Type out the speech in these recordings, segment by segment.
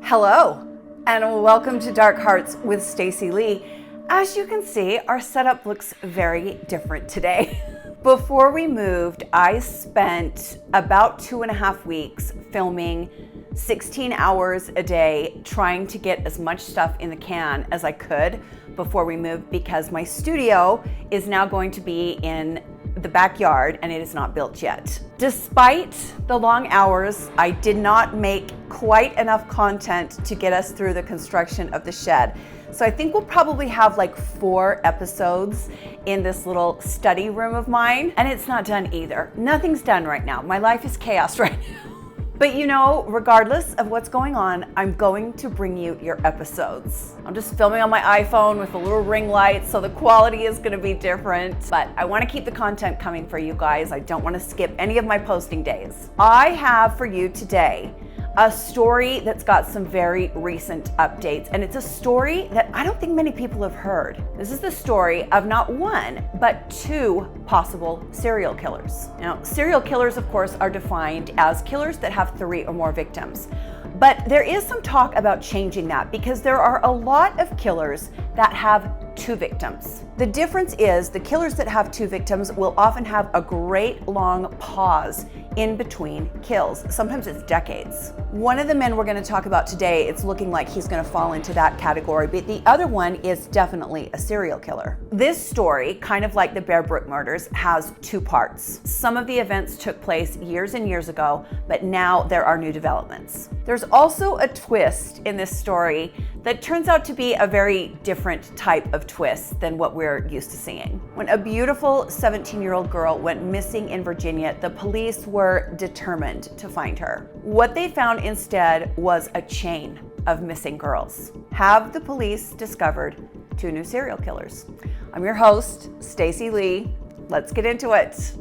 Hello, and welcome to Dark Hearts with Stacy Lee. As you can see, our setup looks very different today. Before we moved, I spent about 2.5 weeks filming 16 hours a day, trying to get as much stuff in the can as I could before we moved, because my studio is now going to be in the backyard and it is not built yet. Despite the long hours, I did not make quite enough content to get us through the construction of the shed. So I think we'll probably have like 4 episodes in this little study room of mine, and it's not done either. Nothing's done right now. My life is chaos right now. But you know, regardless of what's going on, I'm going to bring you your episodes. I'm just filming on my iPhone with a little ring light, so the quality is gonna be different, but I wanna keep the content coming for you guys. I don't wanna skip any of my posting days. I have for you today a story that's got some very recent updates, and it's a story that I don't think many people have heard. This is the story of not 1, but 2 possible serial killers. Now, serial killers, of course, are defined as killers that have 3 or more victims. But there is some talk about changing that, because there are a lot of killers that have 2 victims. The difference is the killers that have 2 victims will often have a great long pause in between kills. Sometimes it's decades. One of the men we're going to talk about today, it's looking like he's going to fall into that category, but the other one is definitely a serial killer. This story, kind of like the Bear Brook murders, has 2 parts. Some of the events took place years and years ago, but now there are new developments. There's also a twist in this story that turns out to be a very different type of twist than what we're used to seeing. When a beautiful 17-year-old girl went missing in Virginia, the police were determined to find her. What they found instead was a chain of missing girls. Have the police discovered 2 new serial killers? I'm your host, Stacy Lee. Let's get into it.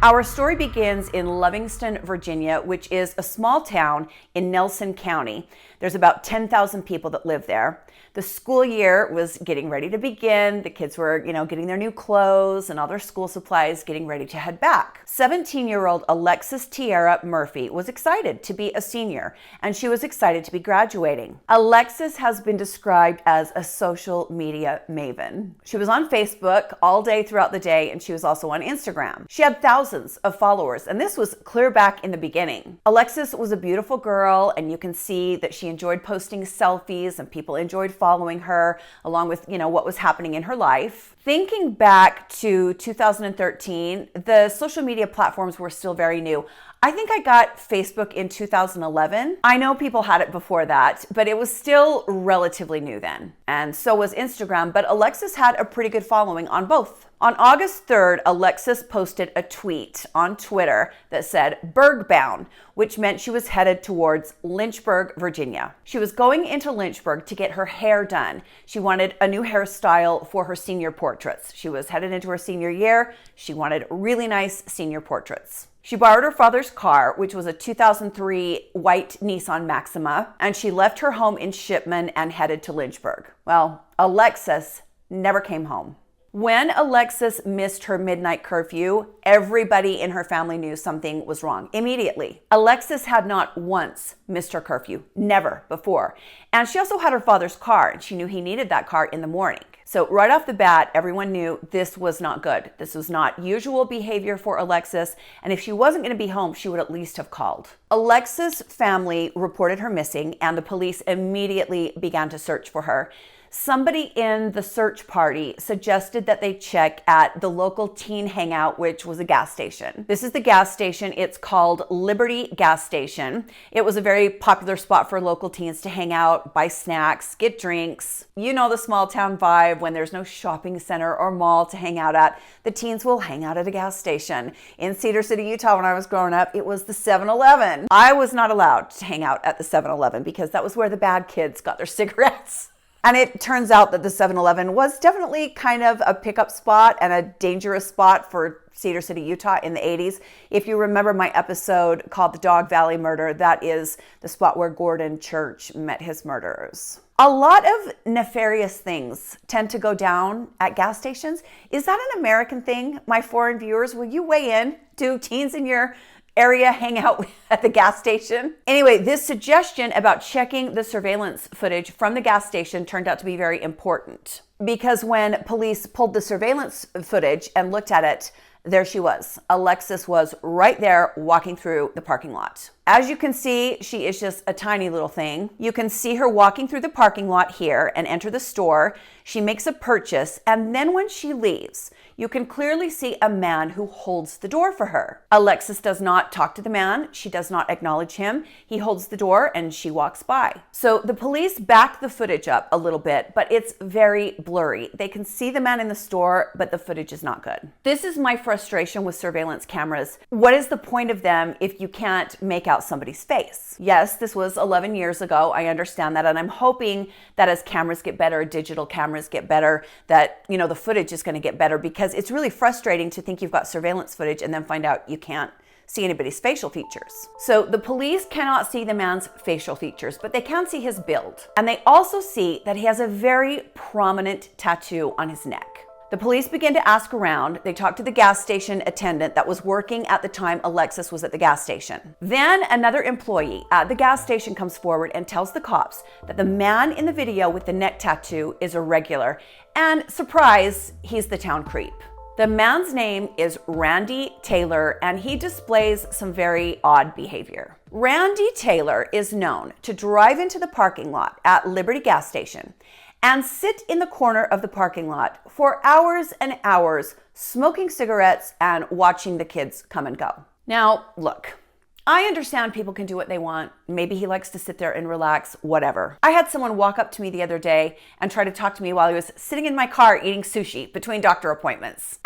Our story begins in Livingston, Virginia, which is a small town in Nelson County. There's about 10,000 people that live there. The school year was getting ready to begin. The kids were, getting their new clothes and all their school supplies, getting ready to head back. 17-year-old Alexis Tiara Murphy was excited to be a senior, and she was excited to be graduating. Alexis has been described as a social media maven. She was on Facebook all day throughout the day, and she was also on Instagram. She had thousands of followers, and this was clear back in the beginning. Alexis was a beautiful girl, and you can see that she enjoyed posting selfies, and people enjoyed following her along with, what was happening in her life. Thinking back to 2013, the social media platforms were still very new. I think I got Facebook in 2011. I know people had it before that, but it was still relatively new then. And so was Instagram, but Alexis had a pretty good following on both. On August 3rd, Alexis posted a tweet on Twitter that said "Bergbound," which meant she was headed towards Lynchburg, Virginia. She was going into Lynchburg to get her hair done. She wanted a new hairstyle for her senior portraits. She was headed into her senior year. She wanted really nice senior portraits. She borrowed her father's car, which was a 2003 white Nissan Maxima, and she left her home in Shipman and headed to Lynchburg. Well, Alexis never came home. When Alexis missed her midnight curfew, everybody in her family knew something was wrong immediately. Alexis had not once missed her curfew, never before. And she also had her father's car, and she knew he needed that car in the morning. So right off the bat, everyone knew this was not good. This was not usual behavior for Alexis, and if she wasn't going to be home, she would at least have called. Alexis' family reported her missing, and the police immediately began to search for her. Somebody in the search party suggested that they check at the local teen hangout, which was a gas station. This is the gas station. It's called Liberty Gas Station. It was a very popular spot for local teens to hang out, buy snacks, get drinks. You know the small town vibe when there's no shopping center or mall to hang out at. The teens will hang out at a gas station. In Cedar City, Utah, when I was growing up, it was the 7-Eleven. I was not allowed to hang out at the 7-Eleven because that was where the bad kids got their cigarettes. And it turns out that the 7-Eleven was definitely kind of a pickup spot and a dangerous spot for Cedar City, Utah in the 80s. If you remember my episode called The Dog Valley Murder, that is the spot where Gordon Church met his murderers. A lot of nefarious things tend to go down at gas stations. Is that an American thing? My foreign viewers, will you weigh in? Do teens in your area hang out at the gas station? Anyway, this suggestion about checking the surveillance footage from the gas station turned out to be very important, because when police pulled the surveillance footage and looked at it, there she was. Alexis was right there walking through the parking lot. As you can see, she is just a tiny little thing. You can see her walking through the parking lot here and enter the store. She makes a purchase, and then when she leaves, you can clearly see a man who holds the door for her. Alexis does not talk to the man. She does not acknowledge him. He holds the door and she walks by. So the police back the footage up a little bit, but it's very blurry. They can see the man in the store, but the footage is not good. This is my frustration with surveillance cameras. What is the point of them if you can't make out somebody's face? Yes, this was 11 years ago. I understand that. And I'm hoping that as cameras get better, digital cameras get better, that, the footage is going to get better, because it's really frustrating to think you've got surveillance footage and then find out you can't see anybody's facial features. So the police cannot see the man's facial features, but they can see his build. And they also see that he has a very prominent tattoo on his neck. The police begin to ask around. They talk to the gas station attendant that was working at the time Alexis was at the gas station. Then another employee at the gas station comes forward and tells the cops that the man in the video with the neck tattoo is a regular, and surprise, he's the town creep. The man's name is Randy Taylor, and he displays some very odd behavior. Randy Taylor is known to drive into the parking lot at Liberty gas station and sit in the corner of the parking lot for hours and hours, smoking cigarettes and watching the kids come and go. Now, look, I understand people can do what they want. Maybe he likes to sit there and relax, whatever. I had someone walk up to me the other day and try to talk to me while I was sitting in my car eating sushi between doctor appointments.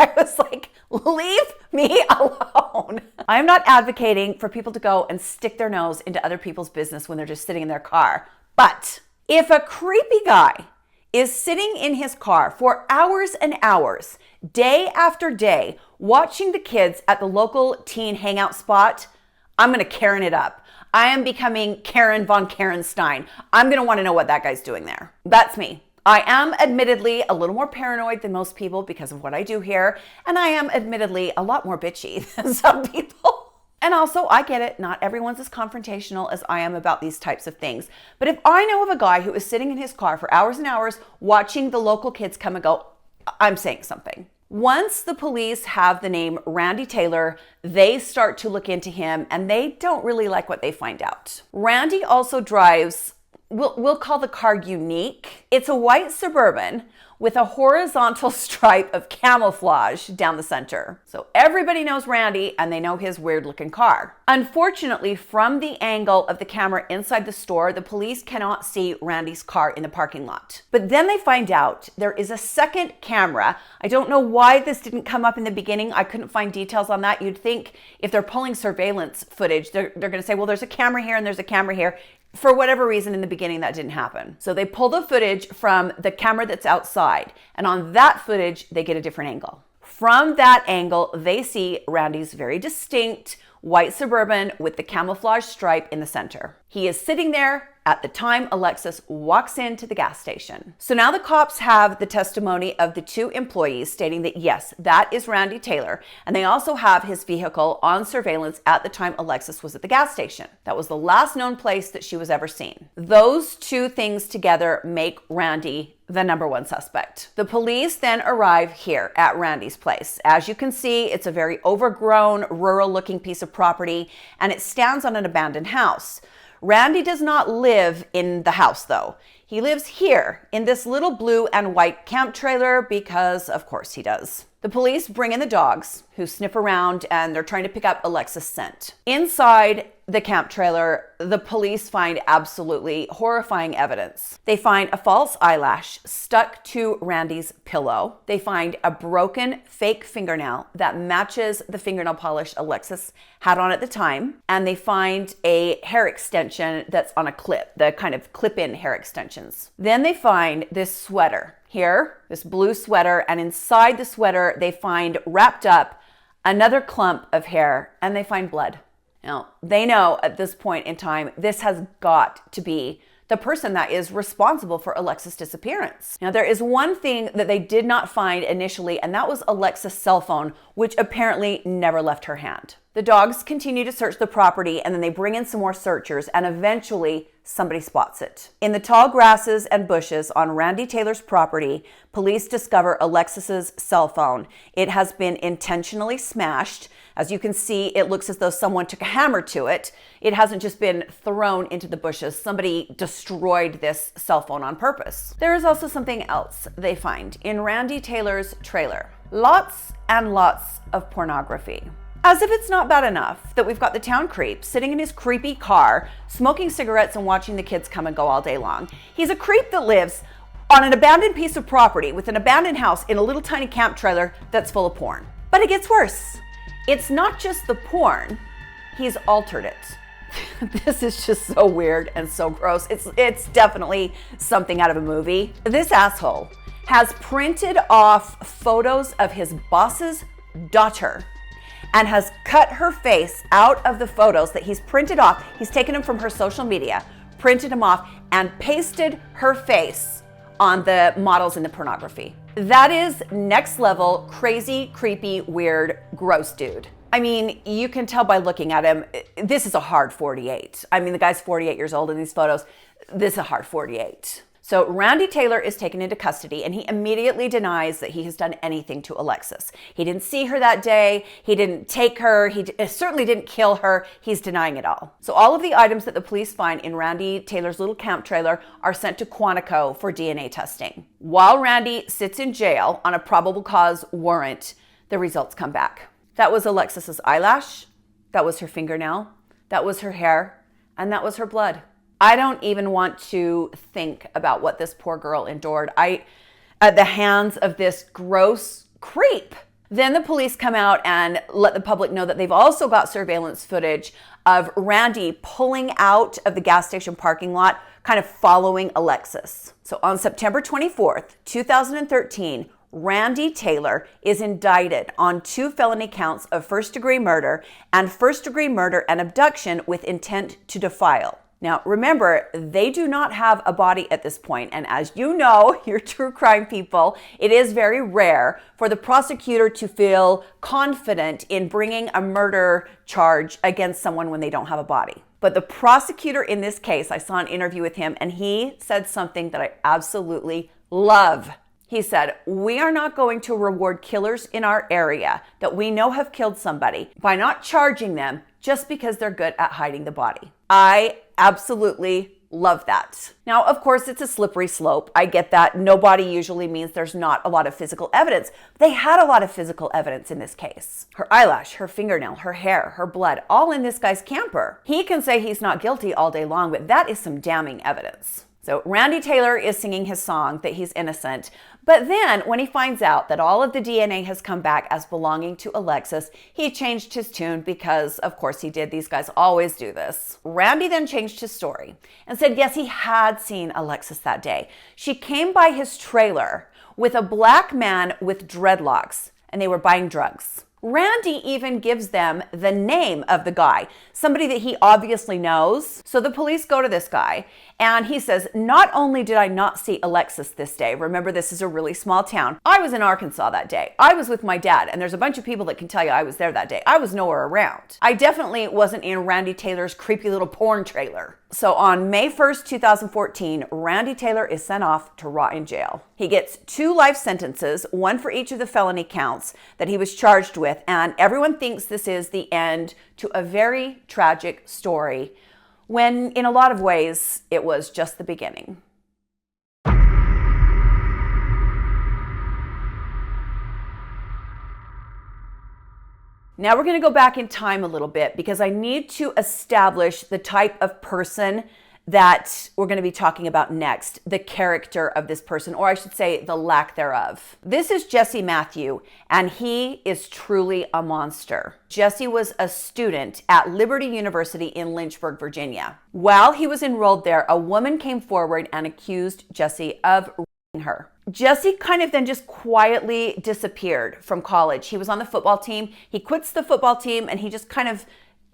I was like, leave me alone. I'm not advocating for people to go and stick their nose into other people's business when they're just sitting in their car. But if a creepy guy is sitting in his car for hours and hours, day after day, watching the kids at the local teen hangout spot, I'm going to Karen it up. I am becoming Karen von Karenstein. I'm going to want to know what that guy's doing there. That's me. I am admittedly a little more paranoid than most people because of what I do here, and I am admittedly a lot more bitchy than some people. And also, I get it, not everyone's as confrontational as I am about these types of things. But if I know of a guy who is sitting in his car for hours and hours watching the local kids come and go, I'm saying something. Once the police have the name Randy Taylor, they start to look into him, and they don't really like what they find out. Randy also drives, we'll call the car unique. It's a white Suburban with a horizontal stripe of camouflage down the center. So everybody knows Randy, and they know his weird looking car. Unfortunately, from the angle of the camera inside the store, the police cannot see Randy's car in the parking lot. But then they find out there is a second camera. I don't know why this didn't come up in the beginning. I couldn't find details on that. You'd think if they're pulling surveillance footage, they're gonna say, well, there's a camera here and there's a camera here. For whatever reason, in the beginning, that didn't happen. So they pull the footage from the camera that's outside, and on that footage, they get a different angle. From that angle, they see Randy's very distinct white Suburban with the camouflage stripe in the center. He is sitting there at the time Alexis walks into the gas station. So now the cops have the testimony of the two employees stating that yes, that is Randy Taylor. And they also have his vehicle on surveillance at the time Alexis was at the gas station. That was the last known place that she was ever seen. Those two things together make Randy the number one suspect. The police then arrive here at Randy's place. As you can see, it's a very overgrown, rural-looking piece of property, and it stands on an abandoned house. Randy does not live in the house, though. He lives here in this little blue and white camp trailer because, of course, he does. The police bring in the dogs who sniff around and they're trying to pick up Alexis' scent. Inside the camp trailer, the police find absolutely horrifying evidence. They find a false eyelash stuck to Randy's pillow. They find a broken fake fingernail that matches the fingernail polish Alexis had on at the time. And they find a hair extension that's on a clip, the kind of clip-in hair extensions. Then they find this sweater here, this blue sweater, and inside the sweater, they find wrapped up another clump of hair, and they find blood. Now, they know at this point in time, this has got to be the person that is responsible for Alexis' disappearance. Now, there is one thing that they did not find initially, and that was Alexis' cell phone, which apparently never left her hand. The dogs continue to search the property, and then they bring in some more searchers, and eventually somebody spots it. In the tall grasses and bushes on Randy Taylor's property, police discover Alexis's cell phone. It has been intentionally smashed. As you can see, it looks as though someone took a hammer to it. It hasn't just been thrown into the bushes. Somebody destroyed this cell phone on purpose. There is also something else they find in Randy Taylor's trailer. Lots and lots of pornography. As if it's not bad enough that we've got the town creep sitting in his creepy car, smoking cigarettes and watching the kids come and go all day long. He's a creep that lives on an abandoned piece of property with an abandoned house in a little tiny camp trailer that's full of porn. But it gets worse. It's not just the porn, he's altered it. This is just so weird and so gross. It's definitely something out of a movie. This asshole has printed off photos of his boss's daughter and has cut her face out of the photos that he's printed off. He's taken them from her social media, printed them off, and pasted her face on the models in the pornography. That is next level, crazy, creepy, weird, gross dude. I mean, you can tell by looking at him, this is a hard 48. I mean, the guy's 48 years old in these photos. This is a hard 48. So Randy Taylor is taken into custody, and he immediately denies that he has done anything to Alexis. He didn't see her that day. He didn't take her. He certainly didn't kill her. He's denying it all. So all of the items that the police find in Randy Taylor's little camp trailer are sent to Quantico for DNA testing. While Randy sits in jail on a probable cause warrant, the results come back. That was Alexis's eyelash. That was her fingernail. That was her hair. And that was her blood. I don't even want to think about what this poor girl endured at the hands of this gross creep. Then the police come out and let the public know that they've also got surveillance footage of Randy pulling out of the gas station parking lot, kind of following Alexis. So on September 24th, 2013, Randy Taylor is indicted on 2 felony counts of first-degree murder and abduction with intent to defile. Now, remember, they do not have a body at this point, and as you know, you're true crime people, it is very rare for the prosecutor to feel confident in bringing a murder charge against someone when they don't have a body. But the prosecutor in this case, I saw an interview with him, and he said something that I absolutely love. He said, "We are not going to reward killers in our area that we know have killed somebody by not charging them just because they're good at hiding the body." I absolutely love that. Now, of course, it's a slippery slope. I get that. No body usually means there's not a lot of physical evidence. They had a lot of physical evidence in this case. Her eyelash, her fingernail, her hair, her blood, all in this guy's camper. He can say he's not guilty all day long, but that is some damning evidence. So Randy Taylor is singing his song that he's innocent. But then when he finds out that all of the DNA has come back as belonging to Alexis, he changed his tune because, of course, he did. These guys always do this. Randy then changed his story and said, yes, he had seen Alexis that day. She came by his trailer with a black man with dreadlocks, and they were buying drugs. Randy even gives them the name of the guy, somebody that he obviously knows. So the police go to this guy and he says, not only did I not see Alexis this day, remember this is a really small town. I was in Arkansas that day. I was with my dad, and there's a bunch of people that can tell you I was there that day. I was nowhere around. I definitely wasn't in Randy Taylor's creepy little porn trailer. So on May 1st, 2014, Randy Taylor is sent off to rot in jail. He gets 2 life sentences, one for each of the felony counts that he was charged with, and everyone thinks this is the end to a very tragic story, when in a lot of ways, it was just the beginning. Now we're going to go back in time a little bit because I need to establish the type of person that we're going to be talking about next, the character of this person, or I should say the lack thereof. This is Jesse Matthew, and he is truly a monster. Jesse was a student at Liberty University in Lynchburg, Virginia. While he was enrolled there, a woman came forward and accused Jesse of raping her. Jesse kind of then just quietly disappeared from college. He was on the football team. He quits the football team and he just kind of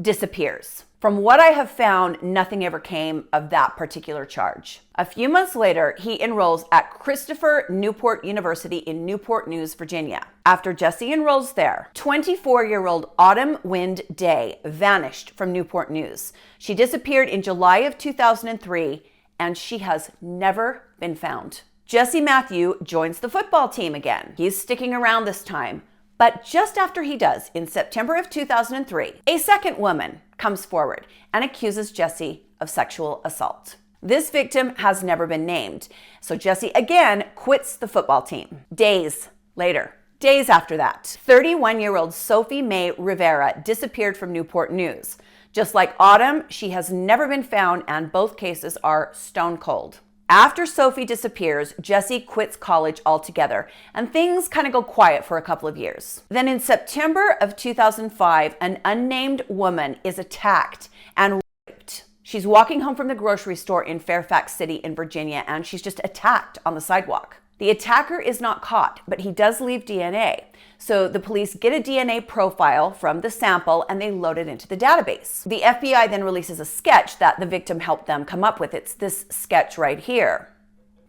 disappears. From what I have found, nothing ever came of that particular charge. A few months later, he enrolls at Christopher Newport University in Newport News, Virginia. After Jesse enrolls there, 24-year-old Autumn Wind Day vanished from Newport News. She disappeared in July of 2003, and she has never been found. Jesse Matthew joins the football team again. He's sticking around this time. But just after he does, in September of 2003, a second woman comes forward and accuses Jesse of sexual assault. This victim has never been named, so Jesse again quits the football team. Days after that, 31-year-old Sophie Mae Rivera disappeared from Newport News. Just like Autumn, she has never been found, and both cases are stone cold. After Sophie disappears, Jesse quits college altogether, and things kind of go quiet for a couple of years. Then in September of 2005, an unnamed woman is attacked and raped. She's walking home from the grocery store in Fairfax City in Virginia, and she's just attacked on the sidewalk. The attacker is not caught, but he does leave DNA. So the police get a DNA profile from the sample and they load it into the database. The FBI then releases a sketch that the victim helped them come up with. It's this sketch right here.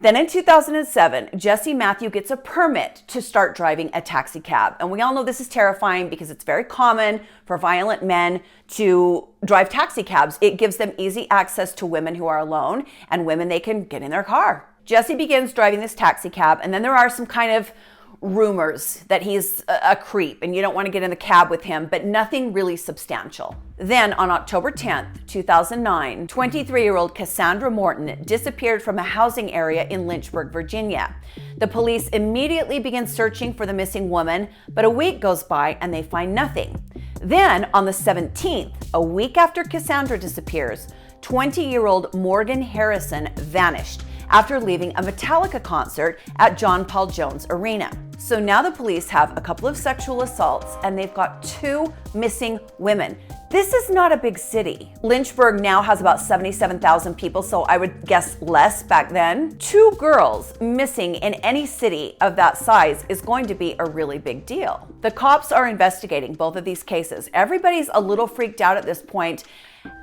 Then in 2007, Jesse Matthew gets a permit to start driving a taxi cab. And we all know this is terrifying because it's very common for violent men to drive taxi cabs. It gives them easy access to women who are alone and women they can get in their car. Jesse begins driving this taxi cab, and then there are some kind of rumors that he's a creep and you don't want to get in the cab with him, but nothing really substantial. Then on October 10th, 2009, 23-year-old Cassandra Morton disappeared from a housing area in Lynchburg, Virginia. The police immediately begin searching for the missing woman, but a week goes by and they find nothing. Then on the 17th, a week after Cassandra disappears, 20-year-old Morgan Harrison vanished after leaving a Metallica concert at John Paul Jones Arena. So now the police have a couple of sexual assaults and they've got 2 missing women. This is not a big city. Lynchburg now has about 77,000 people, so I would guess less back then. 2 girls missing in any city of that size is going to be a really big deal. The cops are investigating both of these cases. Everybody's a little freaked out at this point,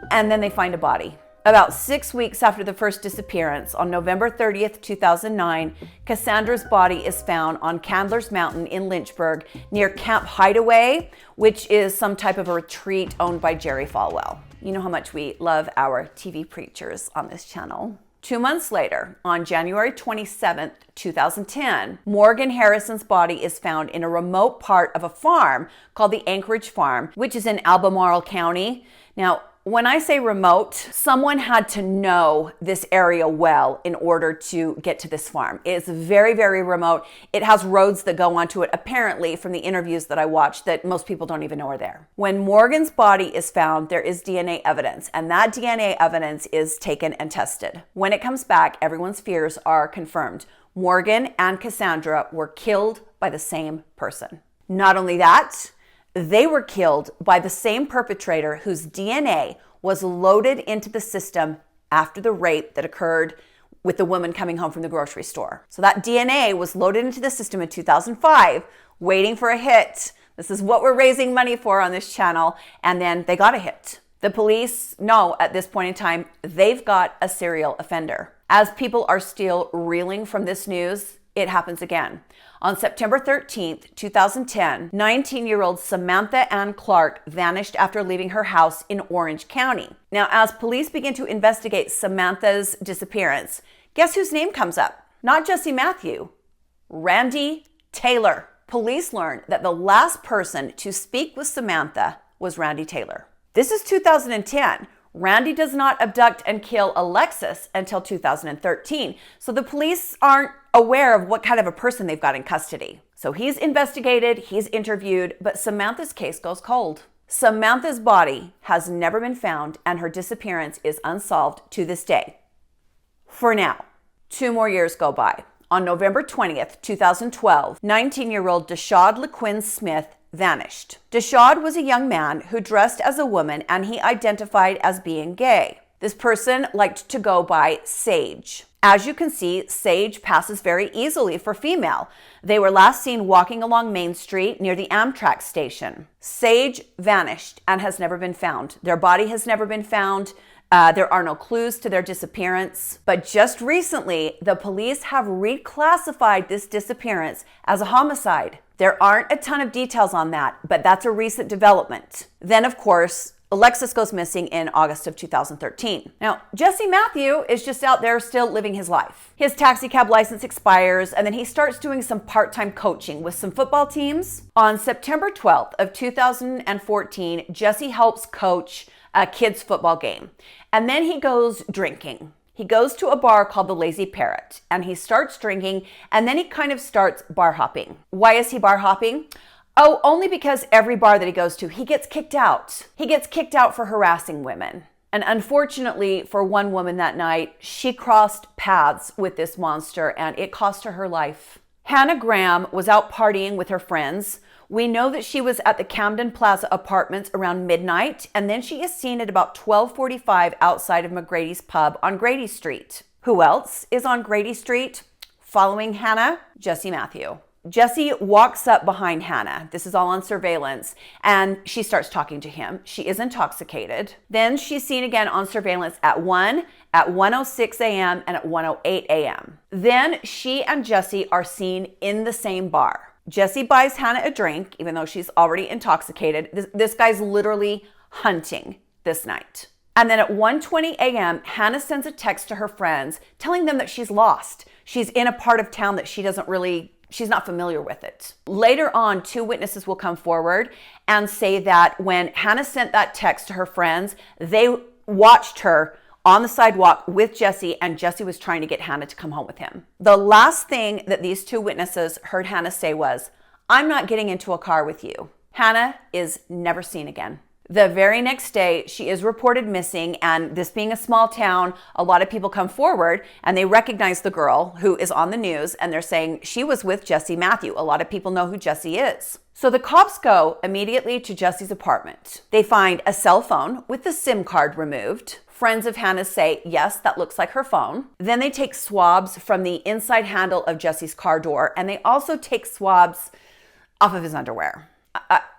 and then they find a body. About 6 weeks after the first disappearance, on November 30th, 2009, Cassandra's body is found on Candler's Mountain in Lynchburg near Camp Hideaway, which is some type of a retreat owned by Jerry Falwell. You know how much we love our TV preachers on this channel. 2 months later, on January 27th, 2010, Morgan Harrison's body is found in a remote part of a farm called the Anchorage Farm, which is in Albemarle County. Now, when I say remote, someone had to know this area well in order to get to this farm. It's very, very remote. It has roads that go onto it, apparently, from the interviews that I watched, that most people don't even know are there. When Morgan's body is found, there is DNA evidence, and that DNA evidence is taken and tested. When it comes back, everyone's fears are confirmed. Morgan and Cassandra were killed by the same person. Not only that, they were killed by the same perpetrator whose DNA was loaded into the system after the rape that occurred with the woman coming home from the grocery store. So that DNA was loaded into the system in 2005, waiting for a hit. This is what we're raising money for on this channel. And then they got a hit. The police know at this point in time, they've got a serial offender. As people are still reeling from this news, it happens again. On September 13th, 2010, 19-year-old Samantha Ann Clarke vanished after leaving her house in Orange County. Now, as police begin to investigate Samantha's disappearance, guess whose name comes up? Not Jesse Matthew, Randy Taylor. Police learned that the last person to speak with Samantha was Randy Taylor. This is 2010. Randy does not abduct and kill Alexis until 2013, so the police aren't aware of what kind of a person they've got in custody. So he's investigated, he's interviewed, but Samantha's case goes cold. Samantha's body has never been found, and her disappearance is unsolved to this day. For now, 2 more years go by. On November 20th, 2012, 19-year-old Deshaud LeQuinn Smith vanished. Deshaud was a young man who dressed as a woman, and he identified as being gay. This person liked to go by Sage. As you can see, Sage passes very easily for female. They were last seen walking along Main Street near the Amtrak station. Sage vanished and has never been found. Their body has never been found. There are no clues to their disappearance. But just recently, the police have reclassified this disappearance as a homicide. There aren't a ton of details on that, but that's a recent development. Then, of course, Alexis goes missing in August of 2013. Now, Jesse Matthew is just out there still living his life. His taxi cab license expires, and then he starts doing some part-time coaching with some football teams. On September 12th of 2014, Jesse helps coach a kids' football game, and then he goes drinking. He goes to a bar called the Lazy Parrot, and he starts drinking, and then he kind of starts bar hopping. Why is he bar hopping? Oh, only because every bar that he goes to, he gets kicked out. He gets kicked out for harassing women. And unfortunately for one woman that night, she crossed paths with this monster, and it cost her her life. Hannah Graham was out partying with her friends. We know that she was at the Camden Plaza Apartments around midnight, and then she is seen at about 12:45 outside of McGrady's Pub on Grady Street. Who else is on Grady Street following Hannah? Jesse Matthew. Jesse walks up behind Hannah. This is all on surveillance, and she starts talking to him. She is intoxicated. Then she's seen again on surveillance at 1, at 1:06 a.m., and at 1:08 a.m. Then she and Jesse are seen in the same bar. Jesse buys Hannah a drink, even though she's already intoxicated. This guy's literally hunting this night. And then at 1:20 a.m., Hannah sends a text to her friends telling them that she's lost. She's in a part of town that she's not familiar with it. Later on, 2 witnesses will come forward and say that when Hannah sent that text to her friends, they watched her on the sidewalk with Jesse, and Jesse was trying to get Hannah to come home with him. The last thing that these 2 witnesses heard Hannah say was, "I'm not getting into a car with you." Hannah is never seen again. The very next day, she is reported missing, and this being a small town, a lot of people come forward and they recognize the girl who is on the news, and they're saying she was with Jesse Matthew. A lot of people know who Jesse is. So the cops go immediately to Jesse's apartment. They find a cell phone with the SIM card removed. Friends of Hannah's say, yes, that looks like her phone. Then they take swabs from the inside handle of Jesse's car door, and they also take swabs off of his underwear.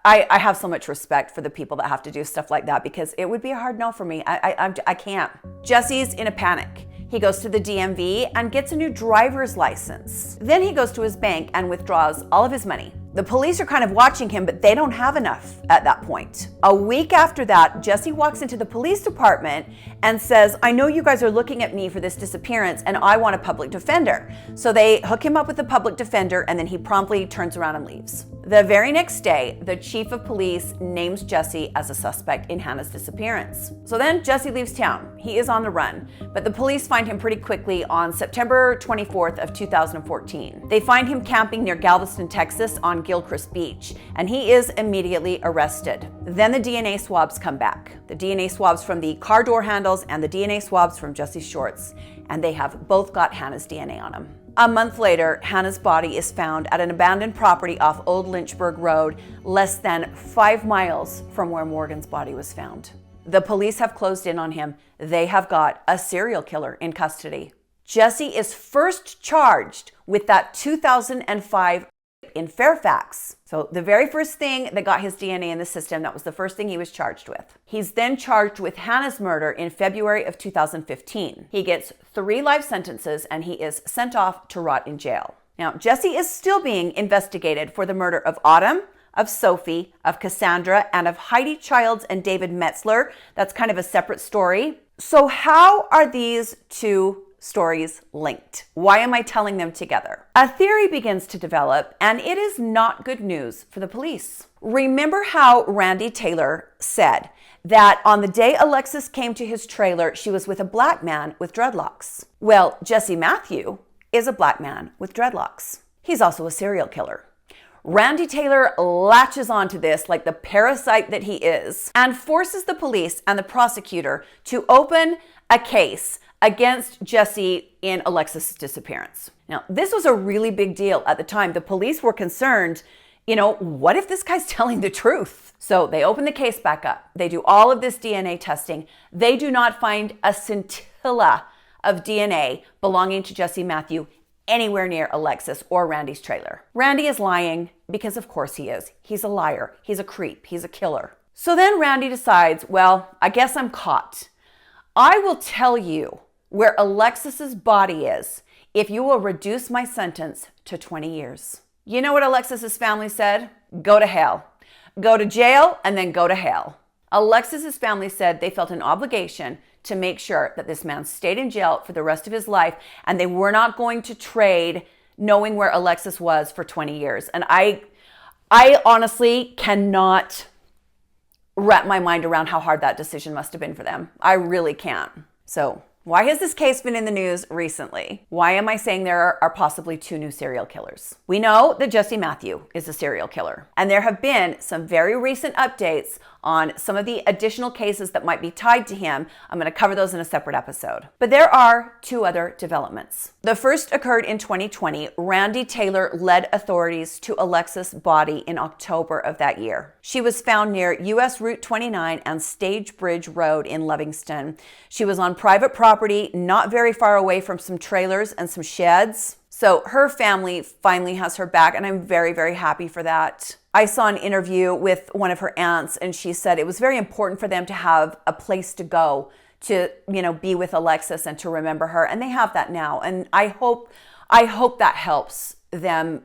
I have so much respect for the people that have to do stuff like that, because it would be a hard no for me. I can't. Jesse's in a panic. He goes to the DMV and gets a new driver's license. Then he goes to his bank and withdraws all of his money. The police are kind of watching him, but they don't have enough at that point. A week after that, Jesse walks into the police department and says, "I know you guys are looking at me for this disappearance, and I want a public defender." So they hook him up with a public defender, and then he promptly turns around and leaves. The very next day, the chief of police names Jesse as a suspect in Hannah's disappearance. So then Jesse leaves town. He is on the run, but the police find him pretty quickly on September 24th of 2014. They find him camping near Galveston, Texas on Gilchrist Beach, and he is immediately arrested. Then the DNA swabs come back. The DNA swabs from the car door handles and the DNA swabs from Jesse's shorts, and they have both got Hannah's DNA on them. A month later, Hannah's body is found at an abandoned property off Old Lynchburg Road, less than 5 miles from where Morgan's body was found. The police have closed in on him. They have got a serial killer in custody. Jesse is first charged with that 2005 in Fairfax. So the very first thing that got his DNA in the system, that was the first thing he was charged with. He's then charged with Hannah's murder in February of 2015. He gets 3 life sentences, and he is sent off to rot in jail. Now, Jesse is still being investigated for the murder of Autumn, of Sophie, of Cassandra, and of Heidi Childs and David Metzler. That's kind of a separate story. So how are these 2 stories linked? Why am I telling them together? A theory begins to develop, and it is not good news for the police. Remember how Randy Taylor said that on the day Alexis came to his trailer, she was with a black man with dreadlocks. Well, Jesse Matthew is a black man with dreadlocks. He's also a serial killer. Randy Taylor latches onto this like the parasite that he is and forces the police and the prosecutor to open a case against Jesse in Alexis' disappearance. Now, this was a really big deal at the time. The police were concerned, what if this guy's telling the truth? So they open the case back up. They do all of this DNA testing. They do not find a scintilla of DNA belonging to Jesse Matthew anywhere near Alexis or Randy's trailer. Randy is lying because of course he is. He's a liar. He's a creep. He's a killer. So then Randy decides, well, I guess I'm caught. I will tell you where Alexis's body is if you will reduce my sentence to 20 years. You know what Alexis's family said? Go to hell. Go to jail and then go to hell. Alexis's family said they felt an obligation to make sure that this man stayed in jail for the rest of his life, and they were not going to trade knowing where Alexis was for 20 years. And I honestly cannot wrap my mind around how hard that decision must have been for them. I really can't. So why has this case been in the news recently? Why am I saying there are possibly 2 new serial killers? We know that Jesse Matthew is a serial killer, and there have been some very recent updates on some of the additional cases that might be tied to him. I'm going to cover those in a separate episode. But there are 2 other developments. The first occurred in 2020. Randy Taylor led authorities to Alexis' body in October of that year. She was found near US Route 29 and Stage Bridge Road in Livingston. She was on private property, not very far away from some trailers and some sheds. So her family finally has her back, and I'm very, very happy for that. I saw an interview with one of her aunts, and she said it was very important for them to have a place to go to, be with Alexis and to remember her. And they have that now. And I hope that helps them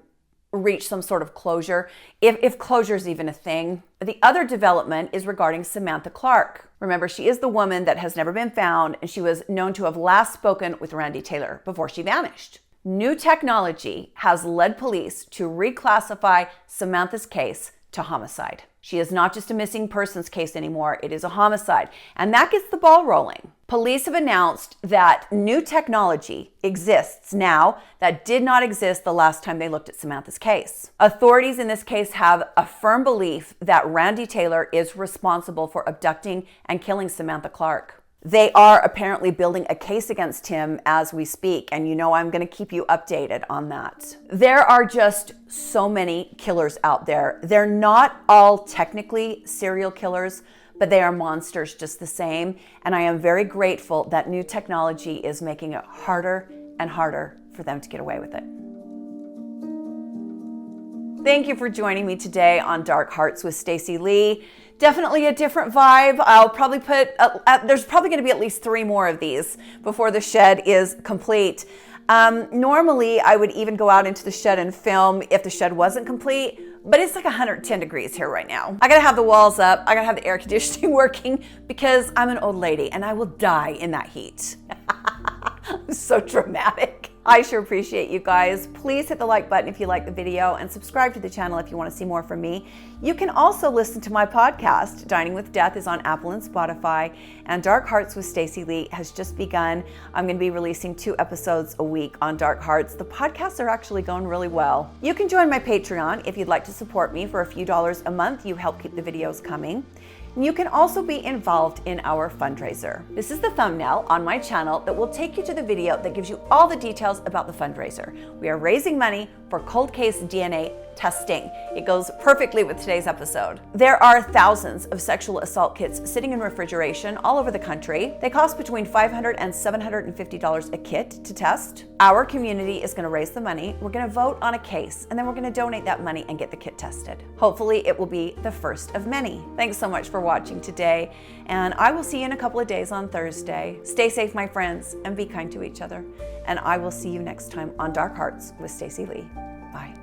reach some sort of closure, if closure is even a thing. The other development is regarding Samantha Clarke. Remember, she is the woman that has never been found, and she was known to have last spoken with Randy Taylor before she vanished. New technology has led police to reclassify Samantha's case to homicide. She is not just a missing persons case anymore, it is a homicide. And that gets the ball rolling. Police have announced that new technology exists now that did not exist the last time they looked at Samantha's case. Authorities in this case have a firm belief that Randy Taylor is responsible for abducting and killing Samantha Clarke. They are apparently building a case against him as we speak, and I'm going to keep you updated on that. There are just so many killers out there. They're not all technically serial killers, but they are monsters just the same, and I am very grateful that new technology is making it harder and harder for them to get away with it. Thank you for joining me today on Dark Hearts with Stacy Lee. Definitely a different vibe. I'll probably there's probably going to be at least 3 more of these before the shed is complete. Normally, I would even go out into the shed and film if the shed wasn't complete, but it's like 110 degrees here right now. I gotta have the walls up. I gotta have the air conditioning working because I'm an old lady and I will die in that heat. So dramatic. I sure appreciate you guys. Please hit the like button if you like the video and subscribe to the channel if you want to see more from me. You can also listen to my podcast. Dining with Death is on Apple and Spotify, and Dark Hearts with Stacy Lee has just begun. I'm going to be releasing 2 episodes a week on Dark Hearts. The podcasts are actually going really well. You can join my Patreon if you'd like to support me for a few dollars a month. You help keep the videos coming. You can also be involved in our fundraiser. This is the thumbnail on my channel that will take you to the video that gives you all the details about the fundraiser. We are raising money for cold case DNA testing. It goes perfectly with today's episode. There are thousands of sexual assault kits sitting in refrigeration all over the country. They cost between $500 and $750 a kit to test. Our community is going to raise the money. We're going to vote on a case, and then we're going to donate that money and get the kit tested. Hopefully it will be the first of many. Thanks so much for watching today, and I will see you in a couple of days on Thursday. Stay safe, my friends, and be kind to each other. And I will see you next time on Dark Hearts with Stacy Lee. Bye.